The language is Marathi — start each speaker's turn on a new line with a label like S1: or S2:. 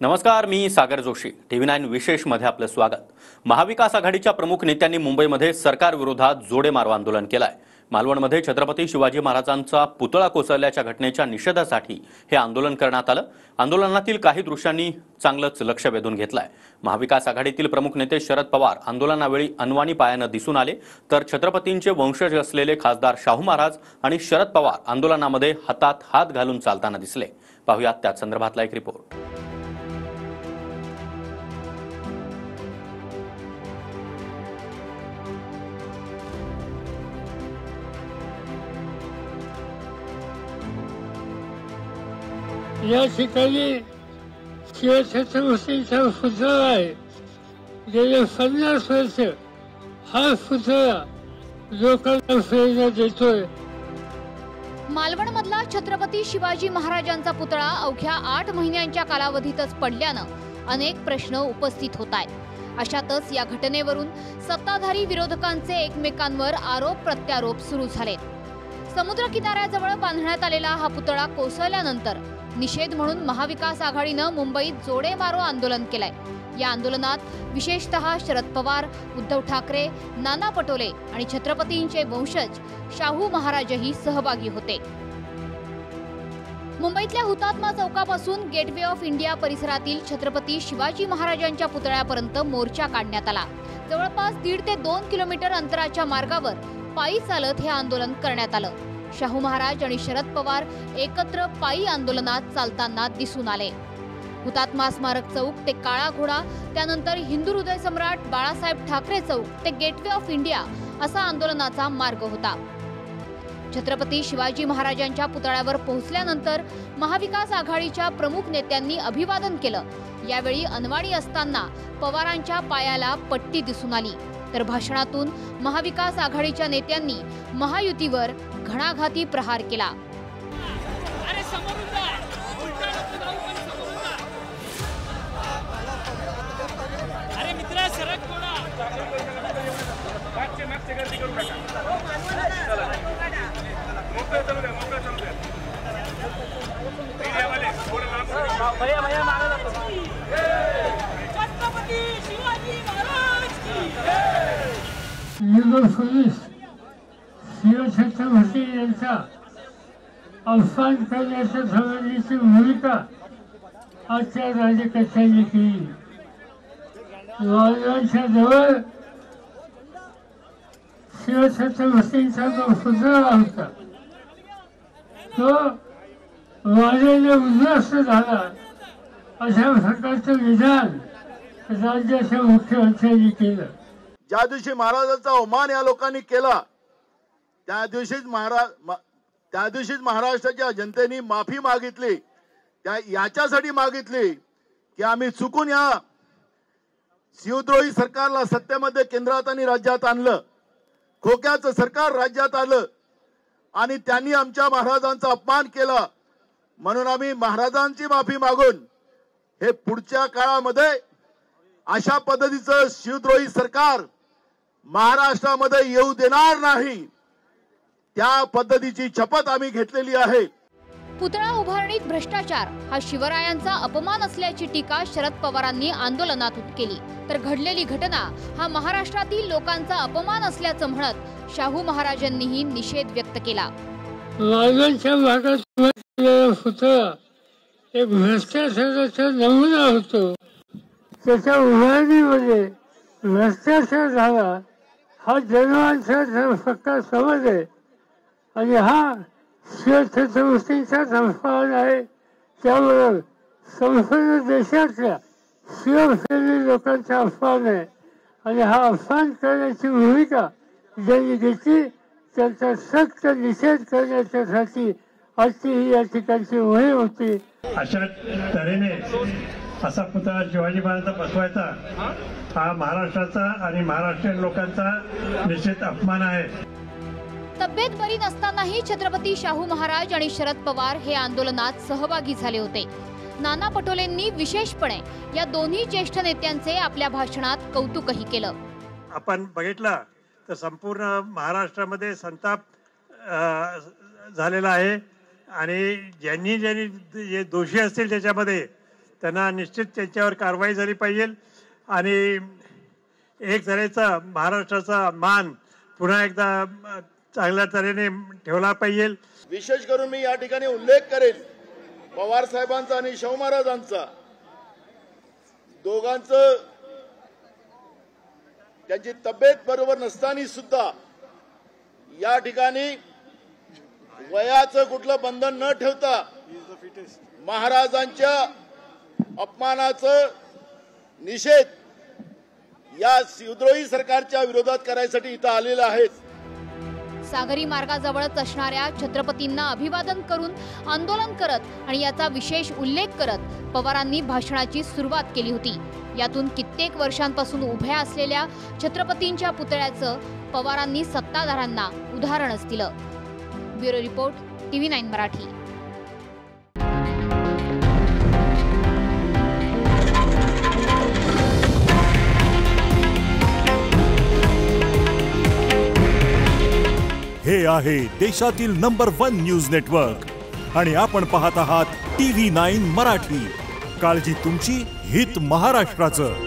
S1: नमस्कार, मी सागर जोशी. TV9 विशेष मध्ये आपलं स्वागत. महाविकास आघाडीच्या प्रमुख नेत्यांनी मुंबईमध्ये सरकार विरोधात जोडे मारो आंदोलन केलंय. मालवणमध्ये छत्रपती शिवाजी महाराजांचा पुतळा कोसळल्याच्या घटनेच्या निषेधासाठी हे आंदोलन करण्यात आलं. आंदोलनातील काही दृश्यांनी चांगलंच लक्ष वेधून घेतलंय. महाविकास आघाडीतील प्रमुख नेते शरद पवार आंदोलनावेळी अनवाणी पायानं दिसून आले, तर छत्रपतींचे वंशज असलेले खासदार शाहू महाराज आणि शरद पवार आंदोलनामध्ये हातात हात घालून चालताना दिसले. पाहूयात त्या संदर्भातला एक रिपोर्ट.
S2: या ठिकाणी शिवछत्रपतींचा पुतळा आहे. गेले 50 वर्ष हा पुतळा लोकांना प्रेरणा देतोय.
S3: मालवणमधला छत्रपती शिवाजी महाराजांचा पुतळा अवघ्या 8 महिन्यांच्या कालावधीतच पडल्यानं अनेक प्रश्न उपस्थित होत आहेत. अशातच या घटनेवरून सत्ताधारी विरोधकांचे एकमेकांवर आरोप प्रत्यारोप सुरू झालेत. समुद्र किनाऱ्याजवळ बांधण्यात आलेला हा पुतळा कोसळल्यानंतर निषेध म्हणून महाविकास आघाडीनं मुंबईत जोडे मारो आंदोलन केलंय. या आंदोलनात विशेषतः शरद पवार, उद्धव ठाकरे, नाना पटोले आणि छत्रपतींचे वंशज शाहू महाराजही सहभागी होते. मुंबईतल्या हुतात्मा चौकापासून गेटवे ऑफ इंडिया परिसरातील छत्रपती शिवाजी महाराजांच्या पुतळ्यापर्यंत मोर्चा काढण्यात आला. जवळपास 1.5 ते 2 किलोमीटर अंतराच्या मार्गावर पायी चालत हे आंदोलन करण्यात आलं. शाहू महाराज आणि शरद पवार एकत्र पायी आंदोलनात चालताना दिसून आले. हुतात्मा स्मारक चौक ते काळा घोडा, त्यानंतर हिंदू हृदय सम्राट बाळासाहेब ठाकरे चौक ते गेटवे ऑफ इंडिया असा आंदोलनाचा मार्ग होता. छत्रपती शिवाजी महाराजांच्या पुतळ्यावर पोहोचल्यानंतर महाविकास आघाडीच्या प्रमुख नेत्यांनी अभिवादन केलं. यावेळी अनवाणी असताना पवारांच्या पायाला पट्टी दिसून आली, तर भाषणातून महाविकास आघाडीच्या नेत्यांनी महायुतीवर घणाघाती प्रहार केला.
S2: शिवछत्रपती यांचा अवसान करण्याच्या संबंधीची भूमिका आजच्या राज्यकर्त्यांनी केली. मालवणच्या जवळ शिवछत्रपतींचा जो पुतळा होता तो वाऱ्याने उद्ध्वस्त झाला, अशा प्रकारचं विधान राज्याच्या मुख्यमंत्र्यांनी केलं.
S4: ज्या दिवशी महाराजांचा अवमान या लोकांनी केला त्या दिवशीच महाराष्ट्राच्या जनतेने माफी मागितली. याच्यासाठी मागितली की आम्ही चुकून या शिवद्रोही सरकारला सत्तेमध्ये केंद्रात आणि राज्यात आणलं, खोक्याचं सरकार राज्यात आलं आणि त्यांनी आमच्या महाराजांचा अपमान केला. म्हणून आम्ही महाराजांची माफी मागून हे पुढच्या काळामध्ये अशा पद्धतीचं शिवद्रोही सरकार महाराष्ट्रामध्ये येऊ देणार नाही, त्या पद्धतीची शपथ आम्ही घेतलेली आहे.
S3: पुतळा उभारणीत भ्रष्टाचार हा शिवरायांचा अपमान असल्याची टीका शरद पवारांनी आंदोलनात केली, तर घडलेली घटना हा महाराष्ट्रातील लोकांचा अपमान असल्याचं म्हणत शाहू महाराजांनीही निषेध व्यक्त केला.
S2: मालवणच्या भागात पुतळा एक भ्रष्टाचाराचा नमुना होतो. त्याच्या उभारणीमध्ये भ्रष्टाचार झाला हा जनमानसाचा पक्का समज आहे आणि हा शिवछत्रपतींचाच अपमान आहे. त्यामुळे संपूर्ण देशातल्या शिवप्रेमी लोकांचा अपमान आहे आणि हा अपमान करण्याची भूमिका ज्यांनी घेतली त्यांचा सक्त निषेध करण्यासाठी आजची ही या ठिकाणची मोहीम होती.
S5: अशा तऱ्हेने असा पुतळा शिवाजी महाराजांचा बसवायचा हा महाराष्ट्राचा आणि महाराष्ट्रीयन लोकांचा निश्चित अपमान आहे.
S3: तब्येत बरी नसतानाही छत्रपती शाहू महाराज आणि शरद पवार हे आंदोलनात सहभागी झाले होते. नाना पटोलेंनी विशेषपणे या दोन्ही ज्येष्ठ नेत्यांचे आपल्या भाषणात कौतुकही केलं.
S5: आपण बघितलं तर संपूर्ण महाराष्ट्रामध्ये संताप झालेला आहे आणि ज्यांनी जे दोषी असतील त्याच्यामध्ये त्यांना निश्चित त्यांच्यावर कारवाई झाली पाहिजे आणि एक तऱ्हेचा महाराष्ट्राचा मान पुन्हा एकदा चांगल्या तऱ्हेने ठेवला पाहिजे.
S4: विशेष करून मी या ठिकाणी उल्लेख करेन पवार साहेबांचा आणि शाहू महाराजांचा. दोघांचं त्यांची तब्येत बरोबर नसताना सुद्धा या ठिकाणी वयाचं कुठलं बंधन न ठेवता महाराजांच्या अपमानाचं निषेध या शिवद्रोही सरकारच्या विरोधात करायसाठी इथं आलेले आहेत.
S3: सागरी मार्गाजवळच असणाऱ्या छत्रपतींना अभिवादन करून आंदोलन करत आणि याचा विशेष उल्लेख करत पवारांनी भाषणाची सुरुवात केली होती. यातून कित्येक वर्षांपासून उभ्या असलेल्या छत्रपतींच्या पुतळ्याचं पवारांनी सत्ताधाऱ्यांना उदाहरणच दिलं. Bureau report, TV9 Marathi.
S6: हे आहे देशातील नंबर 1 न्यूज नेटवर्क आणि आपण पाहत आहात TV9 मराठी. काळजी तुमची, हित महाराष्ट्राचं.